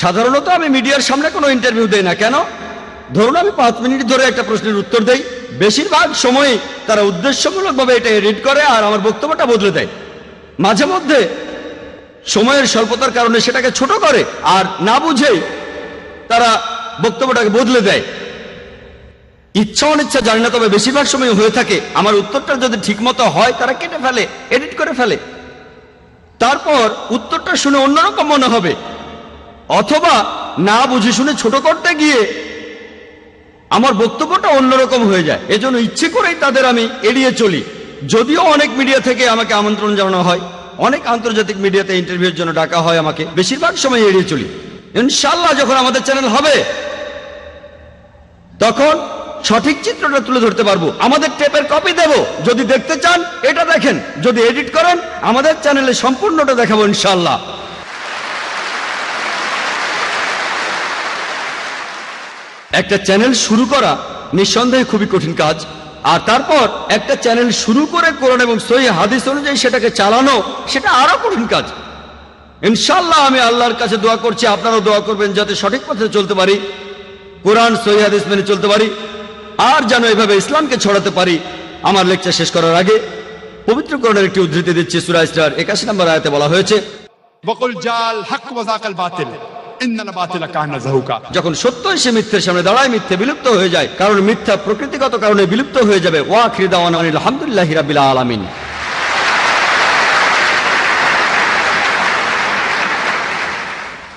সাধারণত আমি মিডিয়ার সামনে কোনো ইন্টারভিউ দেই না। কেন? ধরুন আমি 5 মিনিট ধরে একটা প্রশ্নের উত্তর দেই, বেশিরভাগ সময়ই তারা উদ্দেশ্যমূলকভাবে এটা এডিট করে আর আমার বক্তব্যটা বদলে দেয়। মাঝে মধ্যে সময়ের স্বল্পতার কারণে সেটাকে ছোট করে আর না বুঝেই তারা বক্তব্যটাকে বদলে দেয়। ইচ্ছা অনিচ্ছা জানি না, তবে বেশিরভাগ সময় হয়ে থাকে আমার উত্তরটা যদি ঠিকমতো হয় তারা কেটে ফেলে, এডিট করে ফেলে। তারপর উত্তরটা শুনে অন্যরকম মনে হবে, অথবা না বুঝে শুনে ছোট করতে গিয়ে আমার বক্তব্যটা অন্যরকম হয়ে যায়। এজন্য ইচ্ছে করেই তাদের আমি এড়িয়ে চলি। যদিও অনেক মিডিয়া থেকে আমাকে আমন্ত্রণ জানানো হয়, অনেক আন্তর্জাতিক মিডিয়াতে ইন্টারভিউর জন্য ডাকা হয়, আমাকে বেশিরভাগ সময় এড়িয়ে চলি। ইনশাআল্লাহ যখন আমাদের চ্যানেল হবে তখন সঠিক চিত্রটা তুলে ধরতে পারবো। আমাদের টেপের কপি দেব, যদি দেখতে চান এটা দেখেন, যদি এডিট করেন আমাদের চ্যানেলে সম্পূর্ণটা দেখাবো ইনশাআল্লাহ। একটা চ্যানেল শুরু করা নিঃসন্দেহে খুবই কঠিন কাজ, আর তারপর একটা চ্যানেল শুরু করে কোরআন এবং সহিহ হাদিস অনুযায়ী সেটাকে চালানো, সেটা আরো কঠিন কাজ। ইনশাআল্লাহ আমি আল্লাহর কাছে দোয়া করছি, আপনারাও দোয়া করবেন যাতে সঠিক পথে চলতে পারি, কোরআন সহিহ হাদিস মেনে চলতে পারি, আর যেন এভাবে ইসলামকে ছড়াতে পারি। আমার লেকচার শেষ করার আগে পবিত্র কোরআনের একটি উদ্ধৃতি দিচ্ছি। সূরা ইসরার 81 নম্বর আয়াতে বলা হয়েছে, ওয়াকুল জাল হক ওয়া যাকাল বাতিল ইন্নাল বাতিলা কানা যাহুকা। যখন সত্য এসে মিথ্যের সামনে দাঁড়ায় মিথ্যে বিলুপ্ত হয়ে যায়, কারণ মিথ্যা প্রকৃতিগত কারণে বিলুপ্ত হয়ে যাবে। ওয়া আখিরু দাওয়ানা আলহামদুলিল্লাহি রাব্বিল আলামিন।